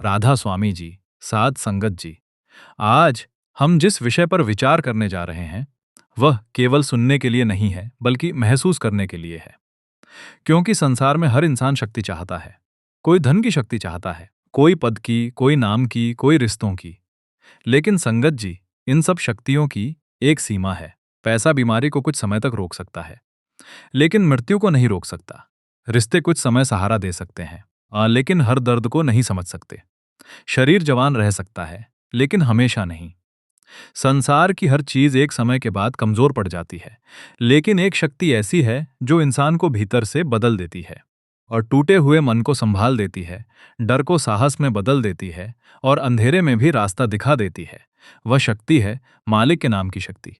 राधा स्वामी जी, साध संगत जी, आज हम जिस विषय पर विचार करने जा रहे हैं, वह केवल सुनने के लिए नहीं है, बल्कि महसूस करने के लिए है। क्योंकि संसार में हर इंसान शक्ति चाहता है। कोई धन की शक्ति चाहता है, कोई पद की, कोई नाम की, कोई रिश्तों की। लेकिन संगत जी, इन सब शक्तियों की एक सीमा है। पैसा बीमारी को कुछ समय तक रोक सकता है, लेकिन मृत्यु को नहीं रोक सकता। रिश्ते कुछ समय सहारा दे सकते हैं, लेकिन हर दर्द को नहीं समझ सकते। शरीर जवान रह सकता है, लेकिन हमेशा नहीं। संसार की हर चीज एक समय के बाद कमजोर पड़ जाती है, लेकिन एक शक्ति ऐसी है जो इंसान को भीतर से बदल देती है और टूटे हुए मन को संभाल देती है, डर को साहस में बदल देती है और अंधेरे में भी रास्ता दिखा देती है। वह शक्ति है मालिक के नाम की शक्ति।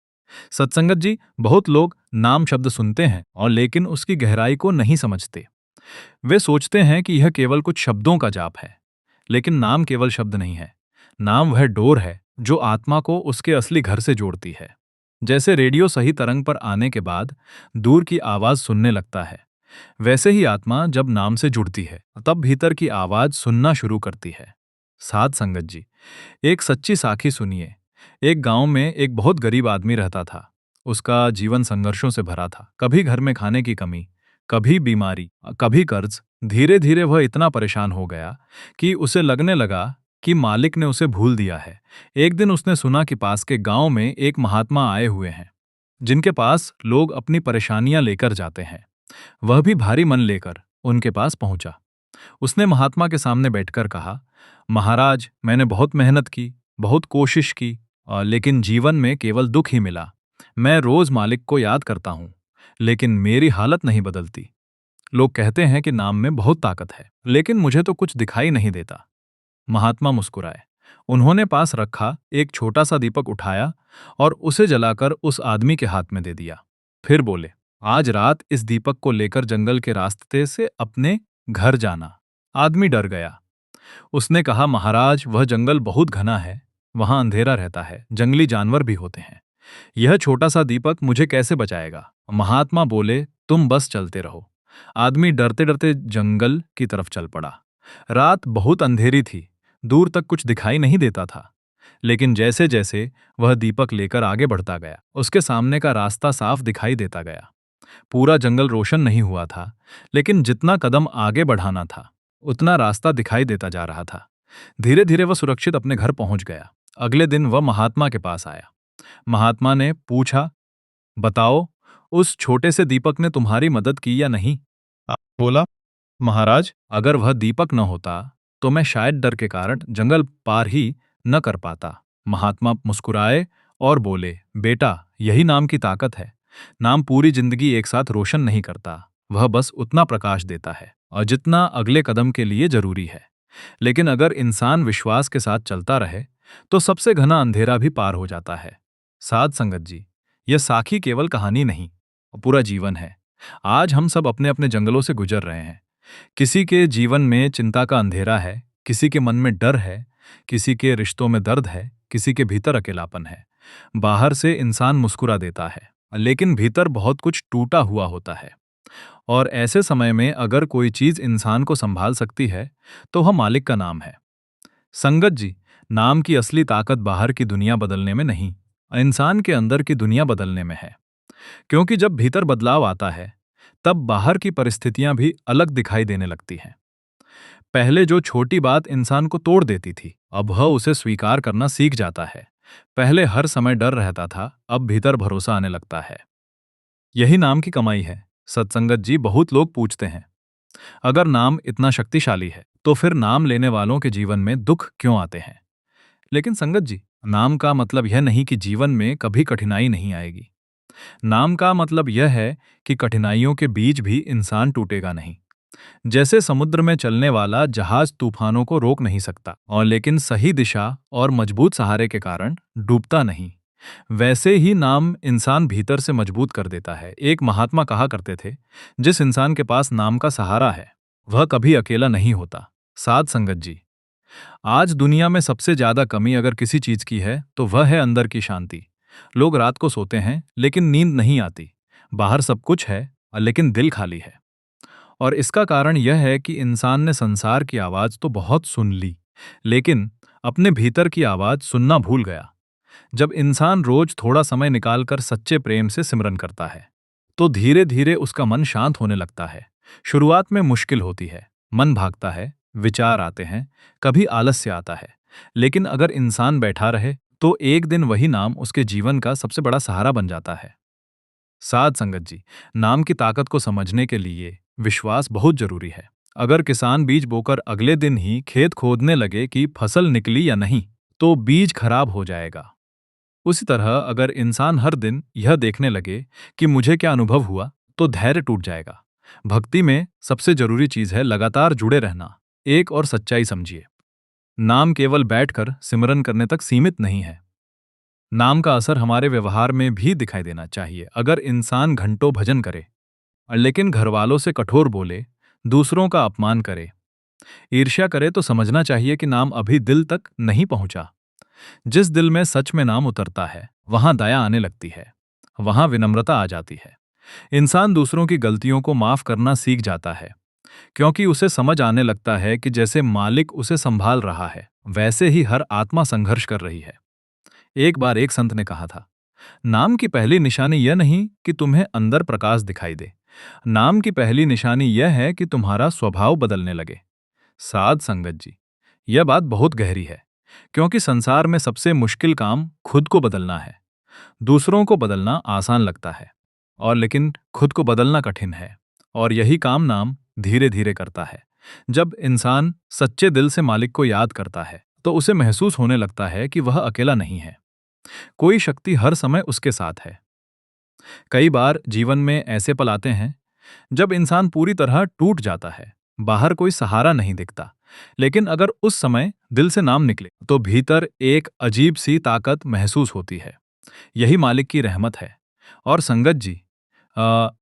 सत्संगत जी, बहुत लोग नाम शब्द सुनते हैं और लेकिन उसकी गहराई को नहीं समझते। वे सोचते हैं कि यह केवल कुछ शब्दों का जाप है, लेकिन नाम केवल शब्द नहीं है। नाम वह डोर है जो आत्मा को उसके असली घर से जोड़ती है। जैसे रेडियो सही तरंग पर आने के बाद दूर की आवाज सुनने लगता है, वैसे ही आत्मा जब नाम से जुड़ती है तब भीतर की आवाज सुनना शुरू करती है। साध संगत जी, एक सच्ची साखी सुनिए। एक गांव में एक बहुत गरीब आदमी रहता था। उसका जीवन संघर्षों से भरा था। कभी घर में खाने की कमी, कभी बीमारी, कभी कर्ज। धीरे धीरे वह इतना परेशान हो गया कि उसे लगने लगा कि मालिक ने उसे भूल दिया है। एक दिन उसने सुना कि पास के गांव में एक महात्मा आए हुए हैं, जिनके पास लोग अपनी परेशानियां लेकर जाते हैं। वह भी भारी मन लेकर उनके पास पहुंचा। उसने महात्मा के सामने बैठकर कहा, महाराज, मैंने बहुत मेहनत की, बहुत कोशिश की, लेकिन जीवन में केवल दुख ही मिला। मैं रोज मालिक को याद करता हूं, लेकिन मेरी हालत नहीं बदलती। लोग कहते हैं कि नाम में बहुत ताकत है, लेकिन मुझे तो कुछ दिखाई नहीं देता। महात्मा मुस्कुराए। उन्होंने पास रखा एक छोटा सा दीपक उठाया और उसे जलाकर उस आदमी के हाथ में दे दिया। फिर बोले, आज रात इस दीपक को लेकर जंगल के रास्ते से अपने घर जाना। आदमी डर गया। उसने कहा, महाराज, वह जंगल बहुत घना है, वहां अंधेरा रहता है, जंगली जानवर भी होते हैं। यह छोटा सा दीपक मुझे कैसे बचाएगा? महात्मा बोले, तुम बस चलते रहो। आदमी डरते डरते जंगल की तरफ चल पड़ा। रात बहुत अंधेरी थी, दूर तक कुछ दिखाई नहीं देता था। लेकिन जैसे जैसे वह दीपक लेकर आगे बढ़ता गया, उसके सामने का रास्ता साफ दिखाई देता गया। पूरा जंगल रोशन नहीं हुआ था, लेकिन जितना कदम आगे बढ़ाना था, उतना रास्ता दिखाई देता जा रहा था। धीरे धीरे वह सुरक्षित अपने घर पहुंच गया। अगले दिन वह महात्मा के पास आया। महात्मा ने पूछा, बताओ, उस छोटे से दीपक ने तुम्हारी मदद की या नहीं? बोला, महाराज, अगर वह दीपक न होता तो मैं शायद डर के कारण जंगल पार ही न कर पाता। महात्मा मुस्कुराए और बोले, बेटा, यही नाम की ताकत है। नाम पूरी जिंदगी एक साथ रोशन नहीं करता, वह बस उतना प्रकाश देता है और जितना अगले कदम के लिए जरूरी है। लेकिन अगर इंसान विश्वास के साथ चलता रहे तो सबसे घना अंधेरा भी पार हो जाता है। साध संगत जी, यह साखी केवल कहानी नहीं, पूरा जीवन है। आज हम सब अपने अपने जंगलों से गुजर रहे हैं। किसी के जीवन में चिंता का अंधेरा है, किसी के मन में डर है, किसी के रिश्तों में दर्द है, किसी के भीतर अकेलापन है। बाहर से इंसान मुस्कुरा देता है, लेकिन भीतर बहुत कुछ टूटा हुआ होता है। और ऐसे समय में अगर कोई चीज इंसान को संभाल सकती है, तो वह मालिक का नाम है। संगत जी, नाम की असली ताकत बाहर की दुनिया बदलने में नहीं, इंसान के अंदर की दुनिया बदलने में है। क्योंकि जब भीतर बदलाव आता है, तब बाहर की परिस्थितियां भी अलग दिखाई देने लगती हैं। पहले जो छोटी बात इंसान को तोड़ देती थी, अब वह उसे स्वीकार करना सीख जाता है। पहले हर समय डर रहता था, अब भीतर भरोसा आने लगता है। यही नाम की कमाई है। सत्संगत जी, बहुत लोग पूछते हैं, अगर नाम इतना शक्तिशाली है, तो फिर नाम लेने वालों के जीवन में दुख क्यों आते हैं? लेकिन संगत जी, नाम का मतलब यह नहीं कि जीवन में कभी कठिनाई नहीं आएगी। नाम का मतलब यह है कि कठिनाइयों के बीच भी इंसान टूटेगा नहीं। जैसे समुद्र में चलने वाला जहाज तूफानों को रोक नहीं सकता, और लेकिन सही दिशा और मजबूत सहारे के कारण डूबता नहीं, वैसे ही नाम इंसान भीतर से मजबूत कर देता है। एक महात्मा कहा करते थे, जिस इंसान के पास नाम का सहारा है, वह कभी अकेला नहीं होता। साध संगत जी, आज दुनिया में सबसे ज्यादा कमी अगर किसी चीज की है, तो वह है अंदर की शांति। लोग रात को सोते हैं, लेकिन नींद नहीं आती। बाहर सब कुछ है, लेकिन दिल खाली है। और इसका कारण यह है कि इंसान ने संसार की आवाज तो बहुत सुन ली, लेकिन अपने भीतर की आवाज सुनना भूल गया। जब इंसान रोज थोड़ा समय निकालकर सच्चे प्रेम से सिमरन करता है, तो धीरे धीरे उसका मन शांत होने लगता है। शुरुआत में मुश्किल होती है, मन भागता है, विचार आते हैं, कभी आलस्य आता है। लेकिन अगर इंसान बैठा रहे, तो एक दिन वही नाम उसके जीवन का सबसे बड़ा सहारा बन जाता है। साध संगत जी, नाम की ताकत को समझने के लिए विश्वास बहुत जरूरी है। अगर किसान बीज बोकर अगले दिन ही खेत खोदने लगे कि फसल निकली या नहीं, तो बीज खराब हो जाएगा। उसी तरह अगर इंसान हर दिन यह देखने लगे कि मुझे क्या अनुभव हुआ, तो धैर्य टूट जाएगा। भक्ति में सबसे जरूरी चीज है लगातार जुड़े रहना। एक और सच्चाई समझिए, नाम केवल बैठकर सिमरन करने तक सीमित नहीं है। नाम का असर हमारे व्यवहार में भी दिखाई देना चाहिए। अगर इंसान घंटों भजन करे और लेकिन घरवालों से कठोर बोले, दूसरों का अपमान करे, ईर्ष्या करे, तो समझना चाहिए कि नाम अभी दिल तक नहीं पहुंचा। जिस दिल में सच में नाम उतरता है, वहां दया आने लगती है, वहां विनम्रता आ जाती है। इंसान दूसरों की गलतियों को माफ करना सीख जाता है, क्योंकि उसे समझ आने लगता है कि जैसे मालिक उसे संभाल रहा है, वैसे ही हर आत्मा संघर्ष कर रही है। एक बार एक संत ने कहा था, नाम की पहली निशानी यह नहीं कि तुम्हें अंदर प्रकाश दिखाई दे, नाम की पहली निशानी यह है कि तुम्हारा स्वभाव बदलने लगे। साध संगत जी, यह बात बहुत गहरी है, क्योंकि संसार में सबसे मुश्किल काम खुद को बदलना है। दूसरों को बदलना आसान लगता है, और लेकिन खुद को बदलना कठिन है। और यही काम नाम धीरे धीरे करता है। जब इंसान सच्चे दिल से मालिक को याद करता है, तो उसे महसूस होने लगता है कि वह अकेला नहीं है, कोई शक्ति हर समय उसके साथ है। कई बार जीवन में ऐसे पल आते हैं जब इंसान पूरी तरह टूट जाता है, बाहर कोई सहारा नहीं दिखता, लेकिन अगर उस समय दिल से नाम निकले, तो भीतर एक अजीब सी ताकत महसूस होती है। यही मालिक की रहमत है। और संगत जी,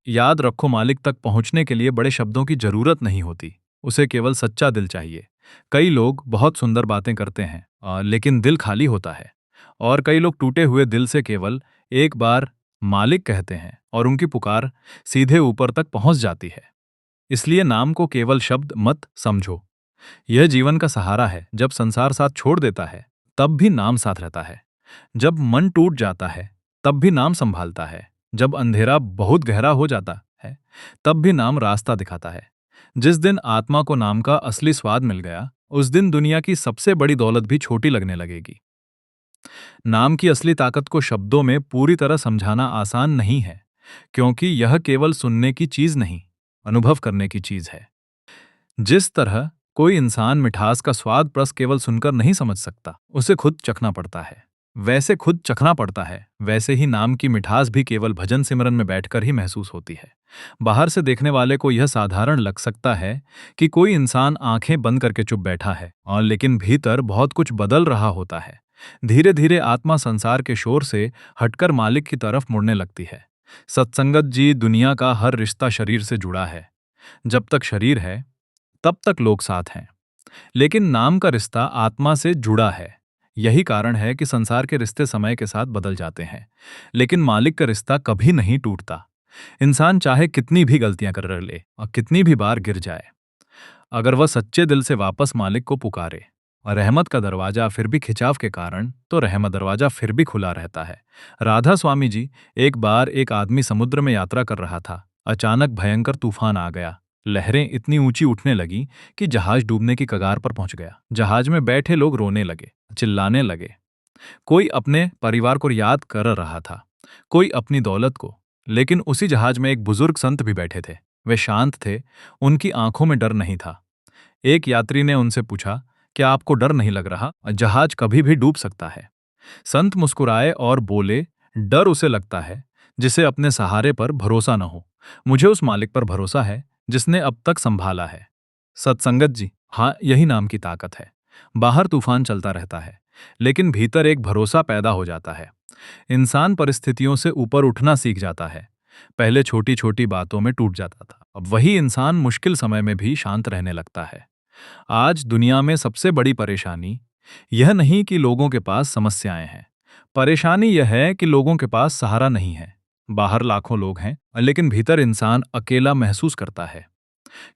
याद रखो, मालिक तक पहुंचने के लिए बड़े शब्दों की जरूरत नहीं होती, उसे केवल सच्चा दिल चाहिए। कई लोग बहुत सुंदर बातें करते हैं, लेकिन दिल खाली होता है। और कई लोग टूटे हुए दिल से केवल एक बार मालिक कहते हैं, और उनकी पुकार सीधे ऊपर तक पहुंच जाती है। इसलिए नाम को केवल शब्द मत समझो, यह जीवन का सहारा है। जब संसार साथ छोड़ देता है, तब भी नाम साथ रहता है। जब मन टूट जाता है, तब भी नाम संभालता है। जब अंधेरा बहुत गहरा हो जाता है, तब भी नाम रास्ता दिखाता है। जिस दिन आत्मा को नाम का असली स्वाद मिल गया, उस दिन दुनिया की सबसे बड़ी दौलत भी छोटी लगने लगेगी। नाम की असली ताकत को शब्दों में पूरी तरह समझाना आसान नहीं है, क्योंकि यह केवल सुनने की चीज नहीं, अनुभव करने की चीज है। जिस तरह कोई इंसान मिठास का स्वाद रस केवल सुनकर नहीं समझ सकता, उसे खुद चखना पड़ता है। वैसे खुद चखना पड़ता है, वैसे ही नाम की मिठास भी केवल भजन सिमरन में बैठकर ही महसूस होती है। बाहर से देखने वाले को यह साधारण लग सकता है कि कोई इंसान आंखें बंद करके चुप बैठा है, और लेकिन भीतर बहुत कुछ बदल रहा होता है। धीरे धीरे आत्मा संसार के शोर से हटकर मालिक की तरफ मुड़ने लगती है। सत्संगत जी, दुनिया का हर रिश्ता शरीर से जुड़ा है। जब तक शरीर है, तब तक लोग साथ हैं, लेकिन नाम का रिश्ता आत्मा से जुड़ा है। यही कारण है कि संसार के रिश्ते समय के साथ बदल जाते हैं, लेकिन मालिक का रिश्ता कभी नहीं टूटता। इंसान चाहे कितनी भी गलतियां कर ले और कितनी भी बार गिर जाए, अगर वह सच्चे दिल से वापस मालिक को पुकारे, और रहमत का दरवाजा फिर भी खिंचाव के कारण, तो रहमत दरवाजा फिर भी खुला रहता है। राधा स्वामी जी, एक बार एक आदमी समुद्र में यात्रा कर रहा था। अचानक भयंकर तूफान आ गया। लहरें इतनी ऊंची उठने लगी कि जहाज डूबने की कगार पर पहुंच गया। जहाज में बैठे लोग रोने लगे, चिल्लाने लगे। कोई अपने परिवार को याद कर रहा था, कोई अपनी दौलत को। लेकिन उसी जहाज में एक बुजुर्ग संत भी बैठे थे। वे शांत थे, उनकी आंखों में डर नहीं था। एक यात्री ने उनसे पूछा, क्या आपको डर नहीं लग रहा? जहाज कभी भी डूब सकता है। संत मुस्कुराए और बोले, डर उसे लगता है जिसे अपने सहारे पर भरोसा न हो। मुझे उस मालिक पर भरोसा है जिसने अब तक संभाला है। सत्संगत जी, हाँ, यही नाम की ताकत है। बाहर तूफान चलता रहता है, लेकिन भीतर एक भरोसा पैदा हो जाता है। इंसान परिस्थितियों से ऊपर उठना सीख जाता है। पहले छोटी छोटी बातों में टूट जाता था, अब वही इंसान मुश्किल समय में भी शांत रहने लगता है। आज दुनिया में सबसे बड़ी परेशानी यह नहीं कि लोगों के पास समस्याएं हैं, परेशानी यह है कि लोगों के पास सहारा नहीं है। बाहर लाखों लोग हैं, लेकिन भीतर इंसान अकेला महसूस करता है,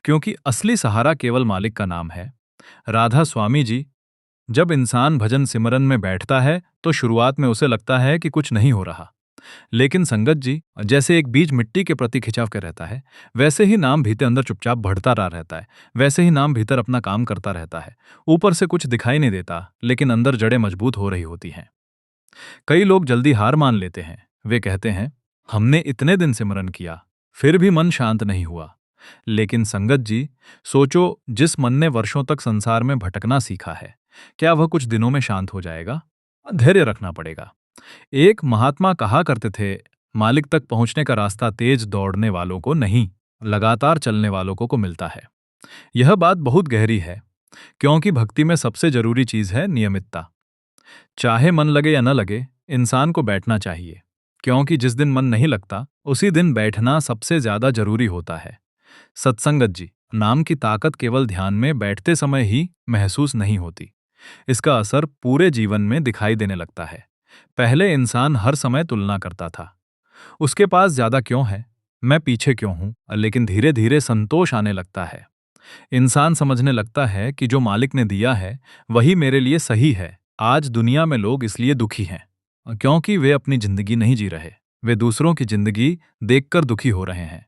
क्योंकि असली सहारा केवल मालिक का नाम है। राधा स्वामी जी जब इंसान भजन सिमरन में बैठता है तो शुरुआत में उसे लगता है कि कुछ नहीं हो रहा। लेकिन संगत जी, जैसे एक बीज मिट्टी के प्रति खिंचाव के रहता है, वैसे ही नाम भीतर अंदर चुपचाप बढ़ता रहा रहता है। वैसे ही नाम भीतर अपना काम करता रहता है। ऊपर से कुछ दिखाई नहीं देता, लेकिन अंदर जड़ें मजबूत हो रही होती हैं। कई लोग जल्दी हार मान लेते हैं। वे कहते हैं, हमने इतने दिन सिमरन किया, फिर भी मन शांत नहीं हुआ। लेकिन संगत जी, सोचो, जिस मन ने वर्षों तक संसार में भटकना सीखा है, क्या वह कुछ दिनों में शांत हो जाएगा? धैर्य रखना पड़ेगा। एक महात्मा कहा करते थे, मालिक तक पहुंचने का रास्ता तेज दौड़ने वालों को नहीं, लगातार चलने वालों को मिलता है। यह बात बहुत गहरी है, क्योंकि भक्ति में सबसे जरूरी चीज है नियमितता। चाहे मन लगे या न लगे, इंसान को बैठना चाहिए, क्योंकि जिस दिन मन नहीं लगता, उसी दिन बैठना सबसे ज्यादा जरूरी होता है। सत्संगत जी, नाम की ताकत केवल ध्यान में बैठते समय ही महसूस नहीं होती। इसका असर पूरे जीवन में दिखाई देने लगता है। पहले इंसान हर समय तुलना करता था, उसके पास ज्यादा क्यों है, मैं पीछे क्यों हूं, लेकिन धीरे धीरे संतोष आने लगता है। इंसान समझने लगता है कि जो मालिक ने दिया है वही मेरे लिए सही है। आज दुनिया में लोग इसलिए दुखी हैं क्योंकि वे अपनी जिंदगी नहीं जी रहे, वे दूसरों की जिंदगी देखकर दुखी हो रहे हैं।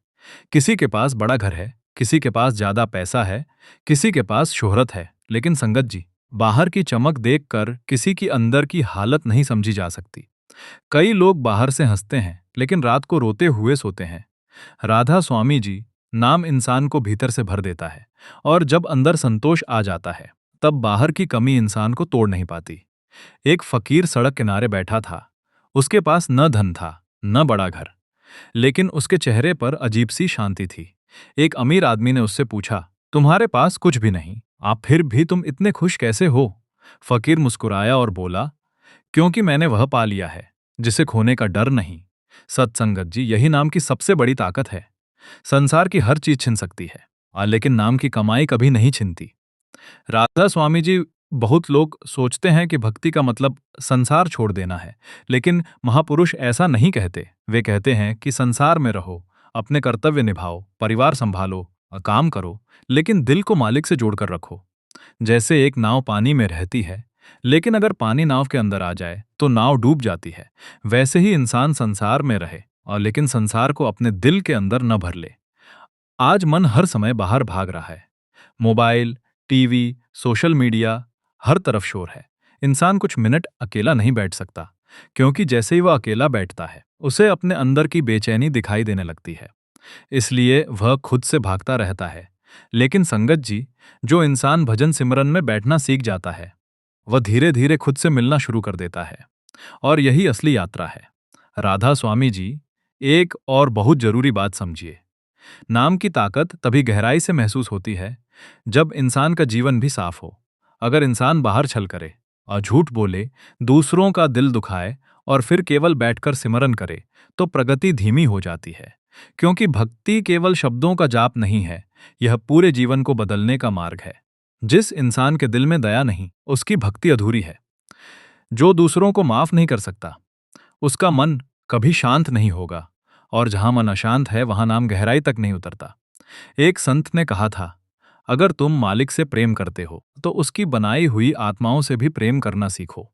किसी के पास बड़ा घर है, किसी के पास ज्यादा पैसा है, किसी के पास शोहरत है, लेकिन संगत जी, बाहर की चमक देखकर किसी की अंदर की हालत नहीं समझी जा सकती। कई लोग बाहर से हंसते हैं, लेकिन रात को रोते हुए सोते हैं। राधा स्वामी जी, नाम इंसान को भीतर से भर देता है, और जब अंदर संतोष आ जाता है, तब बाहर की कमी इंसान को तोड़ नहीं पाती। एक फकीर सड़क किनारे बैठा था। उसके पास न धन था, न बड़ा घर, लेकिन उसके चेहरे पर अजीब सी शांति थी। एक अमीर आदमी ने उससे पूछा, तुम्हारे पास कुछ भी नहीं, आप फिर भी तुम इतने खुश कैसे हो? फकीर मुस्कुराया और बोला, क्योंकि मैंने वह पा लिया है जिसे खोने का डर नहीं। सत्संगत जी, यही नाम की सबसे बड़ी ताकत है। संसार की हर चीज छिन सकती है, लेकिन नाम की कमाई कभी नहीं छिनती। राधा स्वामी जी, बहुत लोग सोचते हैं कि भक्ति का मतलब संसार छोड़ देना है, लेकिन महापुरुष ऐसा नहीं कहते। वे कहते हैं कि संसार में रहो, अपने कर्तव्य निभाओ, परिवार संभालो, काम करो, लेकिन दिल को मालिक से जोड़कर रखो। जैसे एक नाव पानी में रहती है, लेकिन अगर पानी नाव के अंदर आ जाए तो नाव डूब जाती है। वैसे ही इंसान संसार में रहे, और लेकिन संसार को अपने दिल के अंदर न भर ले। आज मन हर समय बाहर भाग रहा है। मोबाइल, टीवी, सोशल मीडिया, हर तरफ शोर है। इंसान कुछ मिनट अकेला नहीं बैठ सकता, क्योंकि जैसे ही वह अकेला बैठता है, उसे अपने अंदर की बेचैनी दिखाई देने लगती है। इसलिए वह खुद से भागता रहता है। लेकिन संगत जी, जो इंसान भजन सिमरन में बैठना सीख जाता है, वह धीरे धीरे खुद से मिलना शुरू कर देता है, और यही असली यात्रा है। राधा स्वामी जी, एक और बहुत जरूरी बात समझिए, नाम की ताकत तभी गहराई से महसूस होती है जब इंसान का जीवन भी साफ हो। अगर इंसान बाहर छल करे और झूठ बोले, दूसरों का दिल दुखाए और फिर केवल बैठकर सिमरन करे, तो प्रगति धीमी हो जाती है। क्योंकि भक्ति केवल शब्दों का जाप नहीं है, यह पूरे जीवन को बदलने का मार्ग है। जिस इंसान के दिल में दया नहीं, उसकी भक्ति अधूरी है। जो दूसरों को माफ नहीं कर सकता, उसका मन कभी शांत नहीं होगा, और जहां मन अशांत है, वहां नाम गहराई तक नहीं उतरता। एक संत ने कहा था, अगर तुम मालिक से प्रेम करते हो तो उसकी बनाई हुई आत्माओं से भी प्रेम करना सीखो।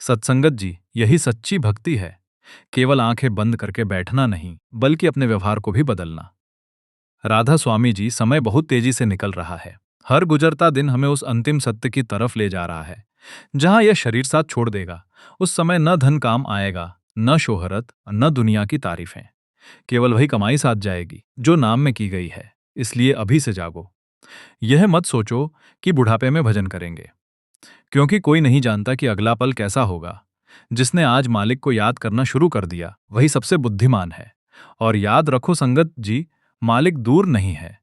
सत्संगत जी, यही सच्ची भक्ति है। केवल आंखें बंद करके बैठना नहीं, बल्कि अपने व्यवहार को भी बदलना। राधा स्वामी जी, समय बहुत तेजी से निकल रहा है। हर गुजरता दिन हमें उस अंतिम सत्य की तरफ ले जा रहा है, जहां यह शरीर साथ छोड़ देगा। उस समय न धन काम आएगा, न शोहरत, न दुनिया की तारीफें। केवल वही कमाई साथ जाएगी जो नाम में की गई है। इसलिए अभी से जागो। यह मत सोचो कि बुढ़ापे में भजन करेंगे, क्योंकि कोई नहीं जानता कि अगला पल कैसा होगा। जिसने आज मालिक को याद करना शुरू कर दिया, वही सबसे बुद्धिमान है। और याद रखो संगत जी, मालिक दूर नहीं है,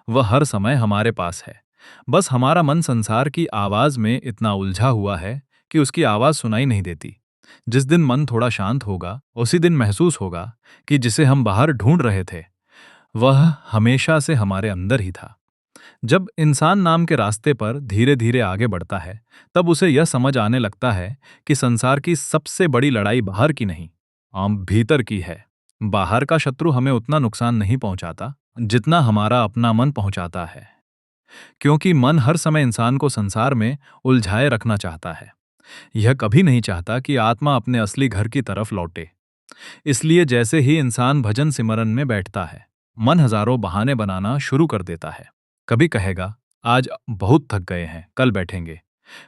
वह हर समय हमारे पास है। बस हमारा मन संसार की आवाज में इतना उलझा हुआ है कि उसकी आवाज सुनाई नहीं देती। जिस दिन मन थोड़ा शांत होगा, उसी दिन महसूस होगा कि जिसे हम बाहर ढूंढ रहे थे, वह हमेशा से हमारे अंदर ही था। जब इंसान नाम के रास्ते पर धीरे धीरे आगे बढ़ता है, तब उसे यह समझ आने लगता है कि संसार की सबसे बड़ी लड़ाई बाहर की नहीं, भीतर की है। बाहर का शत्रु हमें उतना नुकसान नहीं पहुंचाता जितना हमारा अपना मन पहुंचाता है। क्योंकि मन हर समय इंसान को संसार में उलझाए रखना चाहता है। यह कभी नहीं चाहता कि आत्मा अपने असली घर की तरफ लौटे। इसलिए जैसे ही इंसान भजन सिमरन में बैठता है, मन हजारों बहाने बनाना शुरू कर देता है। कभी कहेगा, आज बहुत थक गए हैं, कल बैठेंगे।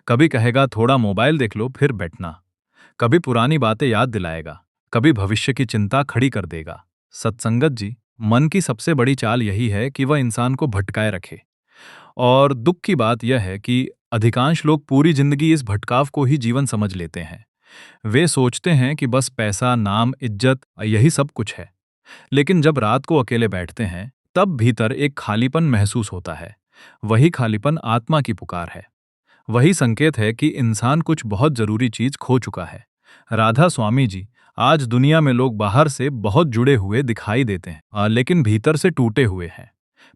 कभी कहेगा, थोड़ा मोबाइल देख लो फिर बैठना। कभी पुरानी बातें याद दिलाएगा, कभी भविष्य की चिंता खड़ी कर देगा। सत्संगत जी, मन की सबसे बड़ी चाल यही है कि वह इंसान को भटकाए रखे। और दुख की बात यह है कि अधिकांश लोग पूरी जिंदगी इस भटकाव को ही जीवन समझ लेते हैं। वे सोचते हैं कि बस पैसा, नाम, इज्जत यही सब कुछ है। लेकिन जब रात को अकेले बैठते हैं, तब भीतर एक खालीपन महसूस होता है। वही खालीपन आत्मा की पुकार है। वही संकेत है कि इंसान कुछ बहुत जरूरी चीज खो चुका है। राधा स्वामी जी, आज दुनिया में लोग बाहर से बहुत जुड़े हुए दिखाई देते हैं, लेकिन भीतर से टूटे हुए हैं।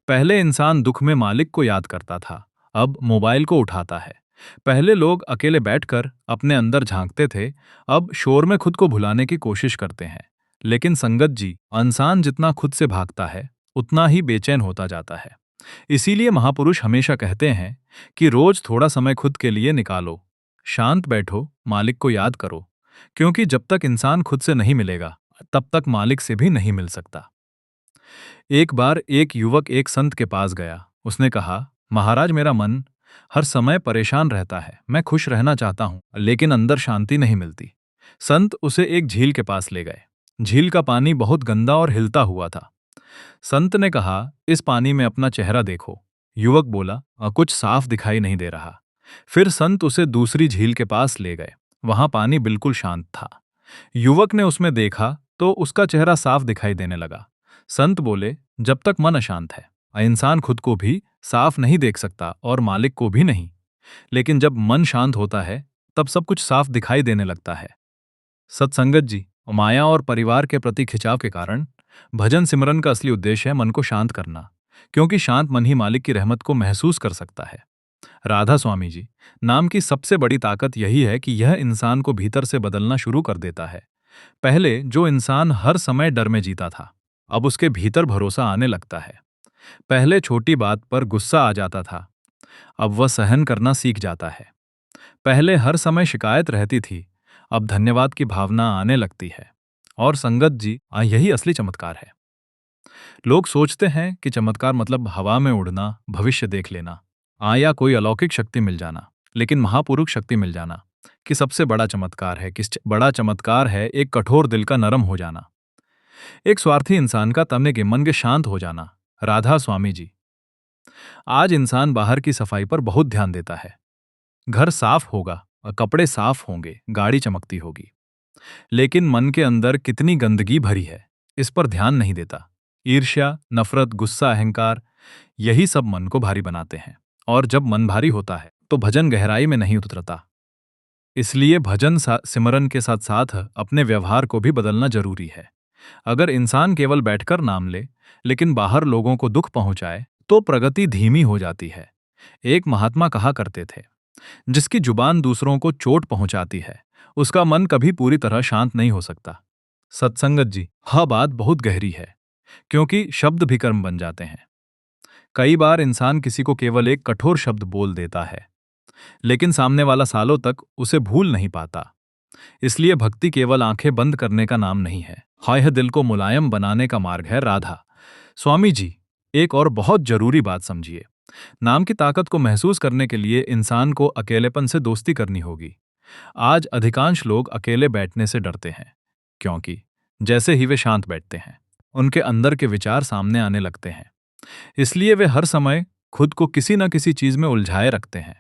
पहले इंसान दुख में मालिक को याद करता था, अब मोबाइल को उठाता है। पहले लोग अकेले बैठकर अपने अंदर झांकते थे, अब शोर में खुद को भुलाने की कोशिश करते हैं। लेकिन संगत जी, इंसान जितना खुद से भागता है, उतना ही बेचैन होता जाता है। इसीलिए महापुरुष हमेशा कहते हैं कि रोज थोड़ा समय खुद के लिए निकालो, शांत बैठो, मालिक को याद करो। क्योंकि जब तक इंसान खुद से नहीं मिलेगा, तब तक मालिक से भी नहीं मिल सकता। एक बार एक युवक एक संत के पास गया। उसने कहा, महाराज, मेरा मन हर समय परेशान रहता है। मैं खुश रहना चाहता हूं, लेकिन अंदर शांति नहीं मिलती। संत उसे एक झील के पास ले गए। झील का पानी बहुत गंदा और हिलता हुआ था। संत ने कहा, इस पानी में अपना चेहरा देखो। युवक बोला, कुछ साफ दिखाई नहीं दे रहा। फिर संत उसे दूसरी झील के पास ले गए। वहां पानी बिल्कुल शांत था। युवक ने उसमें देखा तो उसका चेहरा साफ दिखाई देने लगा। संत बोले, जब तक मन अशांत है, इंसान खुद को भी साफ नहीं देख सकता और मालिक को भी नहीं। लेकिन जब मन शांत होता है, तब सब कुछ साफ दिखाई देने लगता है। सत्संगत जी, माया और परिवार के प्रति खिंचाव के कारण भजन सिमरन का असली उद्देश्य है मन को शांत करना, क्योंकि शांत मन ही मालिक की रहमत को महसूस कर सकता है। राधा स्वामी जी, नाम की सबसे बड़ी ताकत यही है कि यह इंसान को भीतर से बदलना शुरू कर देता है। पहले जो इंसान हर समय डर में जीता था, अब उसके भीतर भरोसा आने लगता है। पहले छोटी बात पर गुस्सा आ जाता था, अब वह सहन करना सीख जाता है। पहले हर समय शिकायत रहती थी, अब धन्यवाद की भावना आने लगती है। और संगत जी, यही असली चमत्कार है। लोग सोचते हैं कि चमत्कार मतलब हवा में उड़ना, भविष्य देख लेना, या कोई अलौकिक शक्ति मिल जाना। लेकिन महापुरुष शक्ति मिल जाना कि सबसे बड़ा चमत्कार है। बड़ा चमत्कार है एक कठोर दिल का नरम हो जाना, एक स्वार्थी इंसान का तमने के मन के शांत हो जाना। राधा स्वामी जी, आज इंसान बाहर की सफाई पर बहुत ध्यान देता है। घर साफ होगा, कपड़े साफ होंगे, गाड़ी चमकती होगी। लेकिन मन के अंदर कितनी गंदगी भरी है, इस पर ध्यान नहीं देता। ईर्ष्या, नफरत, गुस्सा, अहंकार, यही सब मन को भारी बनाते हैं। और जब मन भारी होता है, तो भजन गहराई में नहीं उतरता। इसलिए भजन सिमरन के साथ साथ अपने व्यवहार को भी बदलना जरूरी है। अगर इंसान केवल बैठकर नाम ले, लेकिन बाहर लोगों को दुख पहुंचाए, तो प्रगति धीमी हो जाती है। एक महात्मा कहा करते थे, जिसकी जुबान दूसरों को चोट पहुंचाती है, उसका मन कभी पूरी तरह शांत नहीं हो सकता। सत्संगत जी, यह बात बहुत गहरी है, क्योंकि शब्द भी कर्म बन जाते हैं। कई बार इंसान किसी को केवल एक कठोर शब्द बोल देता है, लेकिन सामने वाला सालों तक उसे भूल नहीं पाता। इसलिए भक्ति केवल आंखें बंद करने का नाम नहीं है, यह दिल को मुलायम बनाने का मार्ग है। राधा स्वामी जी, एक और बहुत जरूरी बात समझिए। नाम की ताकत को महसूस करने के लिए इंसान को अकेलेपन से दोस्ती करनी होगी। आज अधिकांश लोग अकेले बैठने से डरते हैं, क्योंकि जैसे ही वे शांत बैठते हैं, उनके अंदर के विचार सामने आने लगते हैं। इसलिए वे हर समय खुद को किसी न किसी चीज में उलझाए रखते हैं।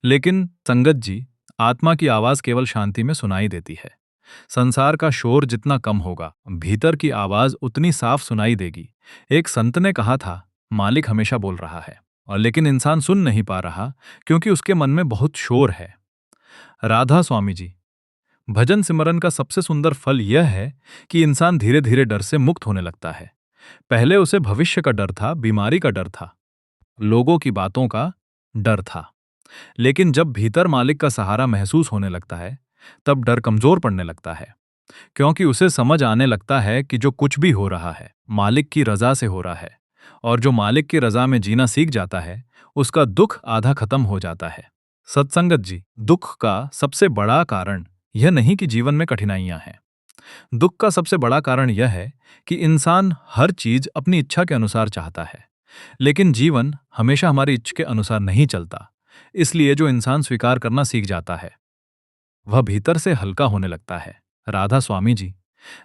लेकिन संगत जी, आत्मा की आवाज केवल शांति में सुनाई देती है। संसार का शोर जितना कम होगा, भीतर की आवाज उतनी साफ सुनाई देगी। एक संत ने कहा था, मालिक हमेशा बोल रहा है, और लेकिन इंसान सुन नहीं पा रहा, क्योंकि उसके मन में बहुत शोर है। राधा स्वामी जी, भजन सिमरन का सबसे सुंदर फल यह है कि इंसान धीरे धीरे डर से मुक्त होने लगता है। पहले उसे भविष्य का डर था, बीमारी का डर था, लोगों की बातों का डर था। लेकिन जब भीतर मालिक का सहारा महसूस होने लगता है, तब डर कमजोर पड़ने लगता है। क्योंकि उसे समझ आने लगता है कि जो कुछ भी हो रहा है, मालिक की रजा से हो रहा है, और जो मालिक की रजा में जीना सीख जाता है, उसका दुख आधा खत्म हो जाता है। सत्संगत जी, दुख का सबसे बड़ा कारण यह नहीं कि जीवन में कठिनाइयां हैं। दुख का सबसे बड़ा कारण यह है कि इंसान हर चीज अपनी इच्छा के अनुसार चाहता है, लेकिन जीवन हमेशा हमारी इच्छा के अनुसार नहीं चलता। इसलिए जो इंसान स्वीकार करना सीख जाता है, वह भीतर से हल्का होने लगता है। राधा स्वामी जी,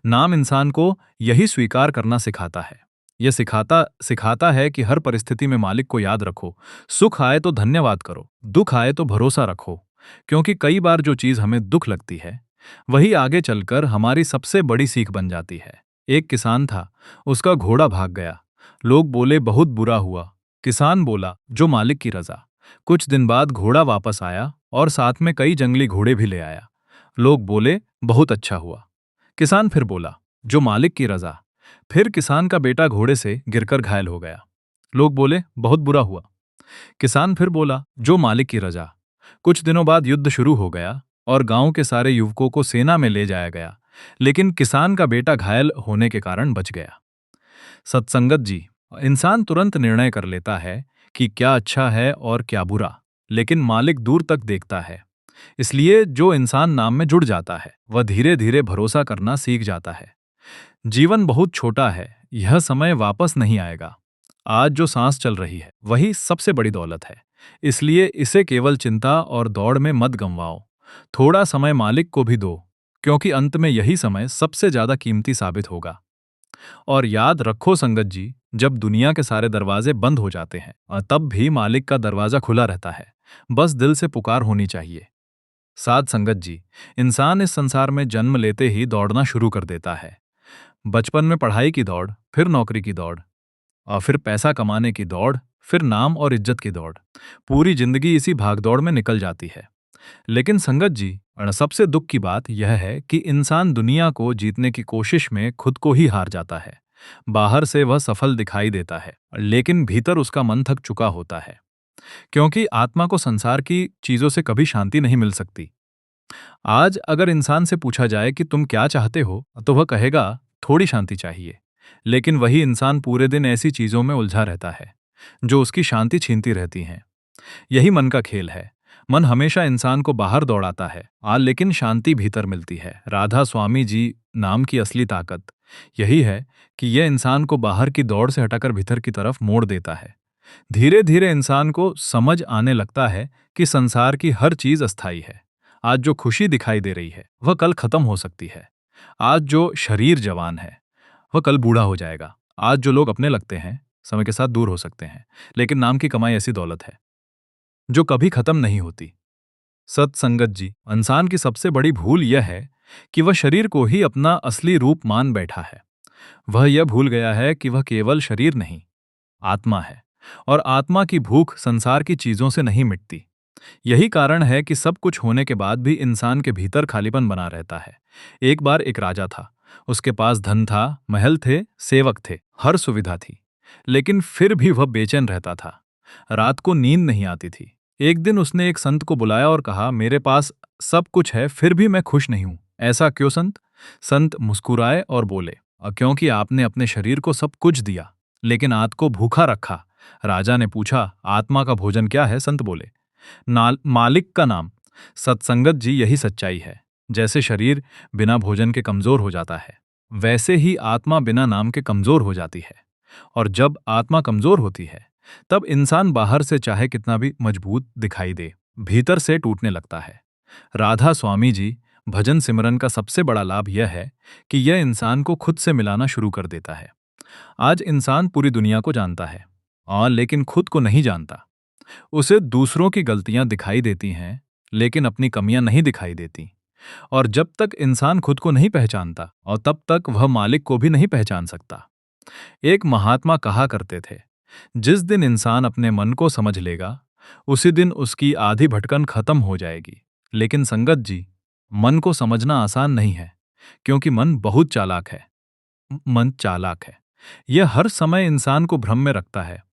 नाम इंसान को यही स्वीकार करना सिखाता है। यह सिखाता सिखाता है कि हर परिस्थिति में मालिक को याद रखो। सुख आए तो धन्यवाद करो, दुख आए तो भरोसा रखो। क्योंकि कई बार जो चीज हमें दुख लगती है, वही आगे चलकर हमारी सबसे बड़ी सीख बन जाती है। एक किसान था, उसका घोड़ा भाग गया। लोग बोले बहुत बुरा हुआ। किसान बोला जो मालिक की रजा। कुछ दिन बाद घोड़ा वापस आया और साथ में कई जंगली घोड़े भी ले आया। लोग बोले बहुत अच्छा हुआ। किसान फिर बोला जो मालिक की रजा। फिर किसान का बेटा घोड़े से गिरकर घायल हो गया। लोग बोले बहुत बुरा हुआ। किसान फिर बोला जो मालिक की रजा। कुछ दिनों बाद युद्ध शुरू हो गया और गांव के सारे युवकों को सेना में ले जाया गया, लेकिन किसान का बेटा घायल होने के कारण बच गया। सत्संगत जी, इंसान तुरंत निर्णय कर लेता है कि क्या अच्छा है और क्या बुरा, लेकिन मालिक दूर तक देखता है। इसलिए जो इंसान नाम में जुड़ जाता है, वह धीरे धीरे भरोसा करना सीख जाता है। जीवन बहुत छोटा है, यह समय वापस नहीं आएगा। आज जो सांस चल रही है, वही सबसे बड़ी दौलत है। इसलिए इसे केवल चिंता और दौड़ में मत गंवाओ। थोड़ा समय मालिक को भी दो, क्योंकि अंत में यही समय सबसे ज्यादा कीमती साबित होगा। और याद रखो संगत जी, जब दुनिया के सारे दरवाजे बंद हो जाते हैं, तब भी मालिक का दरवाजा खुला रहता है। बस दिल से पुकार होनी चाहिए। साध संगत जी, इंसान इस संसार में जन्म लेते ही दौड़ना शुरू कर देता है। बचपन में पढ़ाई की दौड़, फिर नौकरी की दौड़, और फिर पैसा कमाने की दौड़, फिर नाम और इज्जत की दौड़। पूरी जिंदगी इसी भागदौड़ में निकल जाती है। लेकिन संगत जी, सबसे दुख की बात यह है कि इंसान दुनिया को जीतने की कोशिश में खुद को ही हार जाता है। बाहर से वह सफल दिखाई देता है, लेकिन भीतर उसका मन थक चुका होता है। क्योंकि आत्मा को संसार की चीजों से कभी शांति नहीं मिल सकती। आज अगर इंसान से पूछा जाए कि तुम क्या चाहते हो, तो वह कहेगा थोड़ी शांति चाहिए। लेकिन वही इंसान पूरे दिन ऐसी चीजों में उलझा रहता है जो उसकी शांति छीनती रहती हैं। यही मन का खेल है। मन हमेशा इंसान को बाहर दौड़ाता है, लेकिन शांति भीतर मिलती है। राधा स्वामी जी, नाम की असली ताकत यही है कि यह इंसान को बाहर की दौड़ से हटाकर भीतर की तरफ मोड़ देता है। धीरे धीरे इंसान को समझ आने लगता है कि संसार की हर चीज अस्थायी है। आज जो खुशी दिखाई दे रही है, वह कल खत्म हो सकती है। आज जो शरीर जवान है, वह कल बूढ़ा हो जाएगा। आज जो लोग अपने लगते हैं, समय के साथ दूर हो सकते हैं। लेकिन नाम की कमाई ऐसी दौलत है जो कभी खत्म नहीं होती। सत्संगत जी, इंसान की सबसे बड़ी भूल यह है कि वह शरीर को ही अपना असली रूप मान बैठा है। वह यह भूल गया है कि वह केवल शरीर नहीं, आत्मा है। और आत्मा की भूख संसार की चीजों से नहीं मिटती। यही कारण है कि सब कुछ होने के बाद भी इंसान के भीतर खालीपन बना रहता है। एक बार एक राजा था। उसके पास धन था, महल थे, सेवक थे, हर सुविधा थी। लेकिन फिर भी वह बेचैन रहता था। रात को नींद नहीं आती थी। एक दिन उसने एक संत को बुलाया और कहा, मेरे पास सब कुछ है, फिर भी मैं खुश नहीं हूं। ऐसा क्यों संत? संत मुस्कुराए और बोले, क्योंकि आपने अपने शरीर को सब कुछ दिया, लेकिन आत्मा को भूखा रखा। राजा ने पूछा, आत्मा का भोजन क्या है? संत बोले, मालिक का नाम। सत्संगत जी, यही सच्चाई है। जैसे शरीर बिना भोजन के कमजोर हो जाता है, वैसे ही आत्मा बिना नाम के कमजोर हो जाती है। और जब आत्मा कमजोर होती है, तब इंसान बाहर से चाहे कितना भी मजबूत दिखाई दे, भीतर से टूटने लगता है। राधा स्वामी जी, भजन सिमरन का सबसे बड़ा लाभ यह है कि यह इंसान को खुद से मिलाना शुरू कर देता है। आज इंसान पूरी दुनिया को जानता है, और लेकिन खुद को नहीं जानता। उसे दूसरों की गलतियां दिखाई देती हैं, लेकिन अपनी कमियां नहीं दिखाई देती। और जब तक इंसान खुद को नहीं पहचानता, और तब तक वह मालिक को भी नहीं पहचान सकता। एक महात्मा कहा करते थे, जिस दिन इंसान अपने मन को समझ लेगा, उसी दिन उसकी आधी भटकन खत्म हो जाएगी। लेकिन संगत जी, मन को समझना आसान नहीं है, क्योंकि मन बहुत चालाक है। मन चालाक है। यह हर समय इंसान को भ्रम में रखता है।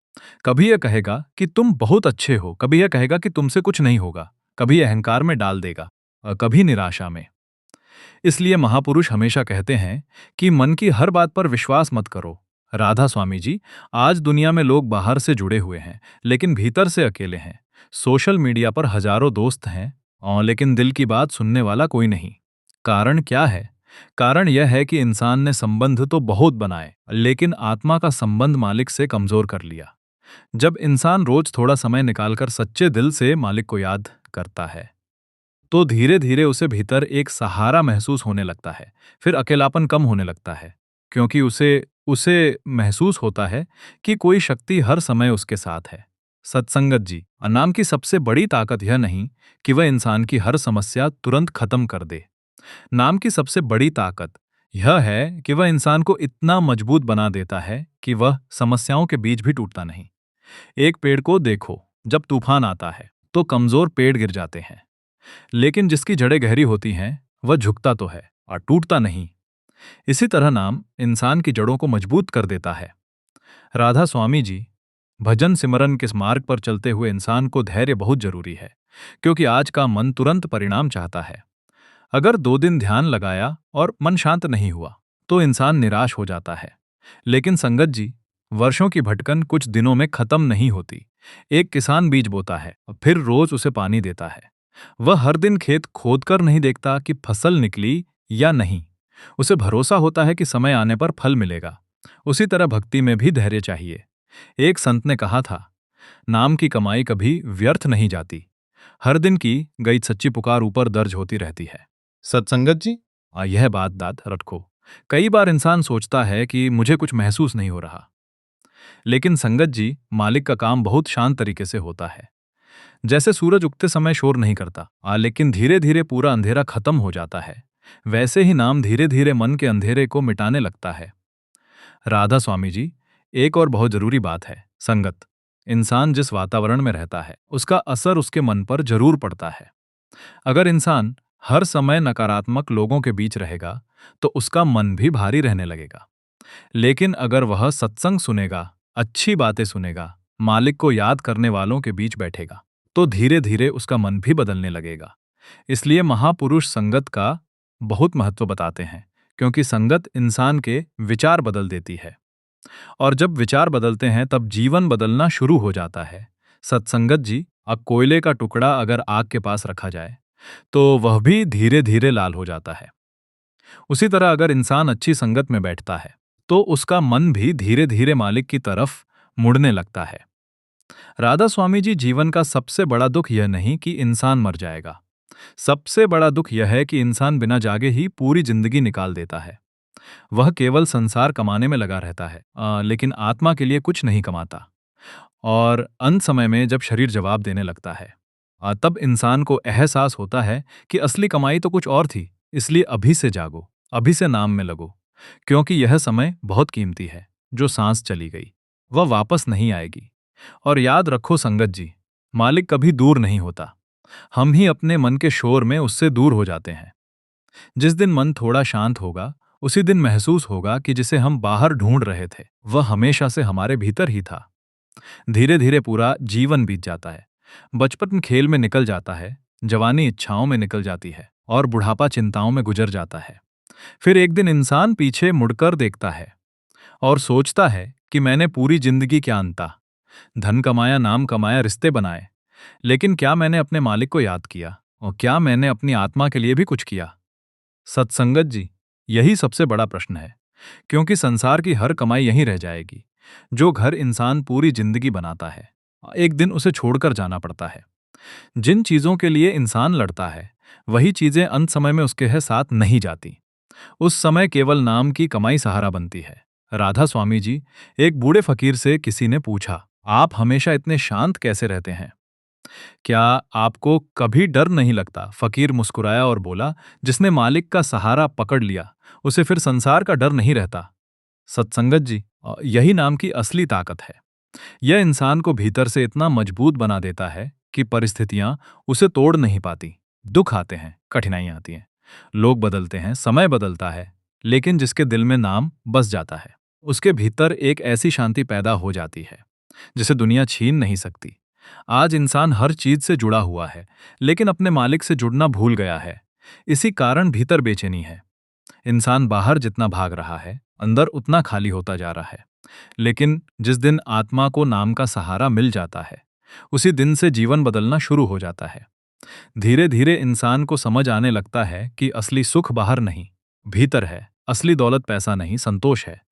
कभी यह कहेगा कि तुम बहुत अच्छे हो, कभी यह कहेगा कि तुमसे कुछ नहीं होगा, कभी अहंकार में डाल देगा और कभी निराशा में। इसलिए महापुरुष हमेशा कहते हैं कि मन की हर बात पर विश्वास मत करो। राधा स्वामी जी, आज दुनिया में लोग बाहर से जुड़े हुए हैं, लेकिन भीतर से अकेले हैं। सोशल मीडिया पर हजारों दोस्त हैं, लेकिन दिल की बात सुनने वाला कोई नहीं। कारण क्या है? कारण यह है कि इंसान ने संबंध तो बहुत बनाए, लेकिन आत्मा का संबंध मालिक से कमजोर कर लिया। जब इंसान रोज थोड़ा समय निकालकर सच्चे दिल से मालिक को याद करता है, तो धीरे धीरे उसे भीतर एक सहारा महसूस होने लगता है। फिर अकेलापन कम होने लगता है, क्योंकि उसे उसे महसूस होता है कि कोई शक्ति हर समय उसके साथ है। सत्संगत जी, नाम की सबसे बड़ी ताकत यह नहीं कि वह इंसान की हर समस्या तुरंत खत्म कर दे। नाम की सबसे बड़ी ताकत यह है कि वह इंसान को इतना मजबूत बना देता है कि वह समस्याओं के बीच भी टूटता नहीं। एक पेड़ को देखो, जब तूफान आता है तो कमजोर पेड़ गिर जाते हैं, लेकिन जिसकी जड़ें गहरी होती हैं वह झुकता तो है और टूटता नहीं। इसी तरह नाम इंसान की जड़ों को मजबूत कर देता है। राधा स्वामी जी, भजन सिमरन के मार्ग पर चलते हुए इंसान को धैर्य बहुत जरूरी है, क्योंकि आज का मन तुरंत परिणाम चाहता है। अगर 2 दिन ध्यान लगाया और मन शांत नहीं हुआ तो इंसान निराश हो जाता है। लेकिन संगत जी, वर्षों की भटकन कुछ दिनों में खत्म नहीं होती। एक किसान बीज बोता है और फिर रोज उसे पानी देता है। वह हर दिन खेत खोदकर नहीं देखता कि फसल निकली या नहीं। उसे भरोसा होता है कि समय आने पर फल मिलेगा। उसी तरह भक्ति में भी धैर्य चाहिए। एक संत ने कहा था, नाम की कमाई कभी व्यर्थ नहीं जाती। हर दिन की गई सच्ची पुकार ऊपर दर्ज होती रहती है। सत्संगत जी, यह बात दाद रखो। कई बार इंसान सोचता है कि मुझे कुछ महसूस नहीं हो रहा, लेकिन संगत जी, मालिक का काम बहुत शांत तरीके से होता है। जैसे सूरज उगते समय शोर नहीं करता, लेकिन धीरे धीरे पूरा अंधेरा खत्म हो जाता है, वैसे ही नाम धीरे धीरे मन के अंधेरे को मिटाने लगता है। राधा स्वामी जी, एक और बहुत जरूरी बात है संगत। इंसान जिस वातावरण में रहता है उसका असर उसके मन पर जरूर पड़ता है। अगर इंसान हर समय नकारात्मक लोगों के बीच रहेगा तो उसका मन भी भारी रहने लगेगा। लेकिन अगर वह सत्संग सुनेगा, अच्छी बातें सुनेगा, मालिक को याद करने वालों के बीच बैठेगा, तो धीरे धीरे उसका मन भी बदलने लगेगा। इसलिए महापुरुष संगत का बहुत महत्व बताते हैं, क्योंकि संगत इंसान के विचार बदल देती है। और जब विचार बदलते हैं तब जीवन बदलना शुरू हो जाता है। सत्संगत जी, अब कोयले का टुकड़ा अगर आग के पास रखा जाए तो वह भी धीरे धीरे लाल हो जाता है। उसी तरह अगर इंसान अच्छी संगत में बैठता है तो उसका मन भी धीरे धीरे मालिक की तरफ मुड़ने लगता है। राधा स्वामी जी, जीवन का सबसे बड़ा दुख यह नहीं कि इंसान मर जाएगा। सबसे बड़ा दुख यह है कि इंसान बिना जागे ही पूरी जिंदगी निकाल देता है। वह केवल संसार कमाने में लगा रहता है, लेकिन आत्मा के लिए कुछ नहीं कमाता। और अंत समय में जब शरीर जवाब देने लगता है, तब इंसान को एहसास होता है कि असली कमाई तो कुछ और थी। इसलिए अभी से जागो, अभी से नाम में लगो, क्योंकि यह समय बहुत कीमती है। जो सांस चली गई वह वापस नहीं आएगी। और याद रखो संगत जी, मालिक कभी दूर नहीं होता। हम ही अपने मन के शोर में उससे दूर हो जाते हैं। जिस दिन मन थोड़ा शांत होगा उसी दिन महसूस होगा कि जिसे हम बाहर ढूंढ रहे थे वह हमेशा से हमारे भीतर ही था। धीरे धीरे पूरा जीवन बीत जाता है। बचपन खेल में निकल जाता है, जवानी इच्छाओं में निकल जाती है और बुढ़ापा चिंताओं में गुजर जाता है। फिर एक दिन इंसान पीछे मुड़कर देखता है और सोचता है कि मैंने पूरी जिंदगी क्या अंता, धन कमाया, नाम कमाया, रिश्ते बनाए, लेकिन क्या मैंने अपने मालिक को याद किया? और क्या मैंने अपनी आत्मा के लिए भी कुछ किया? सत्संगत जी, यही सबसे बड़ा प्रश्न है, क्योंकि संसार की हर कमाई यहीं रह जाएगी। जो घर इंसान पूरी जिंदगी बनाता है, एक दिन उसे छोड़कर जाना पड़ता है। जिन चीजों के लिए इंसान लड़ता है वही चीजें अंत समय में उसके है साथ नहीं जाती। उस समय केवल नाम की कमाई सहारा बनती है। राधा स्वामी जी, एक बूढ़े फकीर से किसी ने पूछा, आप हमेशा इतने शांत कैसे रहते हैं? क्या आपको कभी डर नहीं लगता? फकीर मुस्कुराया और बोला, जिसने मालिक का सहारा पकड़ लिया उसे फिर संसार का डर नहीं रहता। सत्संगत जी, यही नाम की असली ताकत है। यह इंसान को भीतर से इतना मजबूत बना देता है कि परिस्थितियां उसे तोड़ नहीं पाती। दुख आते हैं, कठिनाइयां आती हैं, लोग बदलते हैं, समय बदलता है, लेकिन जिसके दिल में नाम बस जाता है उसके भीतर एक ऐसी शांति पैदा हो जाती है जिसे दुनिया छीन नहीं सकती। आज इंसान हर चीज से जुड़ा हुआ है, लेकिन अपने मालिक से जुड़ना भूल गया है। इसी कारण भीतर बेचैनी है। इंसान बाहर जितना भाग रहा है अंदर उतना खाली होता जा रहा है। लेकिन जिस दिन आत्मा को नाम का सहारा मिल जाता है, उसी दिन से जीवन बदलना शुरू हो जाता है। धीरे धीरे इंसान को समझ आने लगता है कि असली सुख बाहर नहीं, भीतर है। असली दौलत पैसा नहीं, संतोष है।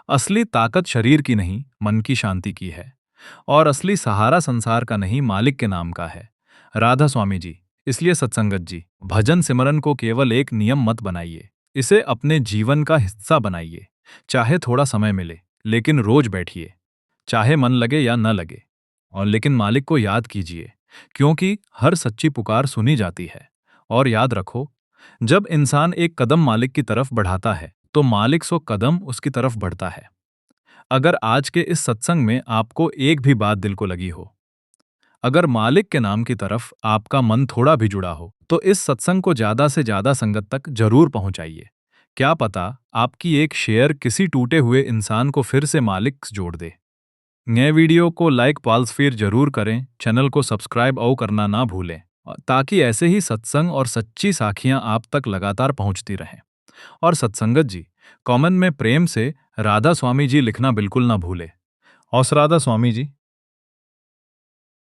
असली ताकत शरीर की नहीं, मन की शांति की है। और असली सहारा संसार का नहीं, मालिक के नाम का है। राधा स्वामी जी, इसलिए सत्संगत जी, भजन सिमरन को केवल एक नियम मत बनाइए, इसे अपने जीवन का हिस्सा बनाइए। चाहे थोड़ा समय मिले, लेकिन रोज बैठिए। चाहे मन लगे या न लगे, और लेकिन मालिक को याद कीजिए, क्योंकि हर सच्ची पुकार सुनी जाती है। और याद रखो, जब इंसान एक कदम मालिक की तरफ बढ़ाता है, तो मालिक 100 कदम उसकी तरफ बढ़ता है। अगर आज के इस सत्संग में आपको एक भी बात दिल को लगी हो, अगर मालिक के नाम की तरफ आपका मन थोड़ा भी जुड़ा हो, तो इस सत्संग को ज्यादा से ज्यादा संगत तक जरूर पहुंचाइए। क्या पता आपकी एक शेयर किसी टूटे हुए इंसान को फिर से मालिक से जोड़ दे। नए वीडियो को लाइक पाल्स फिर जरूर करें, चैनल को सब्सक्राइब और करना ना भूलें, ताकि ऐसे ही सत्संग और सच्ची साखियां आप तक लगातार पहुंचती रहें। और सत्संगत जी, कमेंट में प्रेम से राधा स्वामी जी लिखना बिल्कुल ना भूले। और राधा स्वामी जी।